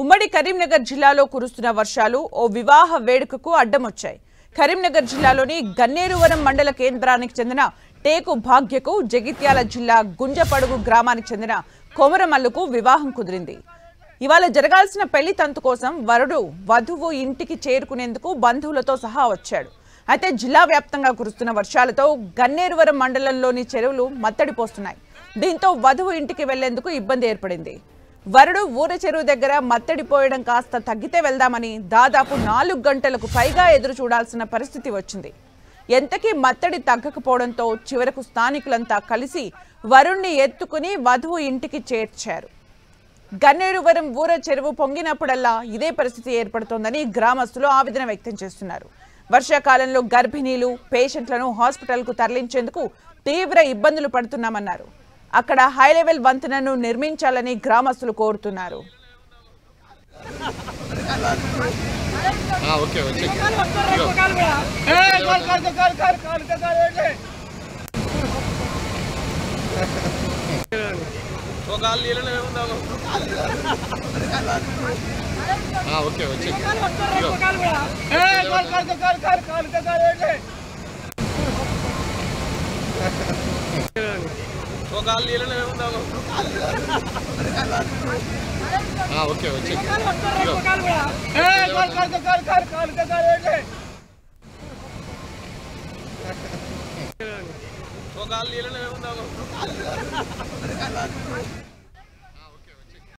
ఉమ్మడి కరీంనగర్ జిల్లాలో కురుస్తున్న వర్షాలు ఓ వివాహ వేడుకకు అడ్డమొచ్చాయి. కరీంనగర్ జిల్లాలోని గన్నేరువరం మండల కేంద్రానికి చెందిన టేకు భాగ్యకు జగిత్యాల జిల్లా గుంజపడుగు గ్రామానికి చెందిన కొమరమల్లుకు వివాహం కుదిరింది. ఇవాళ జరగాల్సిన పెళ్లి తంతు కోసం వరుడు వధువు ఇంటికి చేరుకునేందుకు బంధువులతో సహా వచ్చాడు. అయితే జిల్లా వ్యాప్తంగా కురుస్తున్న వర్షాలతో గన్నేరువరం మండలంలోని చెరువులు మత్తడిపోస్తున్నాయి. దీంతో వధువు ఇంటికి వెళ్లేందుకు ఇబ్బంది ఏర్పడింది. వరుడు ఊర చెరువు దగ్గర మత్తడిపోయడం కాస్త తగ్గితే వెళ్దామని దాదాపు 4 గంటలకు పైగా ఎదురు చూడాల్సిన పరిస్థితి వచ్చింది. ఎంతకీ మత్తడి తగ్గకపోవడంతో చివరకు స్థానికులంతా కలిసి వరుణ్ణి ఎత్తుకుని వధువు ఇంటికి చేర్చారు. గన్నేరువరం ఊర చెరువు పొంగినప్పుడల్లా ఇదే పరిస్థితి ఏర్పడుతోందని గ్రామస్తులు ఆవేదన వ్యక్తం చేస్తున్నారు. వర్షాకాలంలో గర్భిణీలు, పేషెంట్లను హాస్పిటల్కు తరలించేందుకు తీవ్ర ఇబ్బందులు పడుతున్నామన్నారు. అక్కడ హై లెవెల్ వంతెనను నిర్మించాలని గ్రామస్తులు కోరుతున్నారు. ఓకే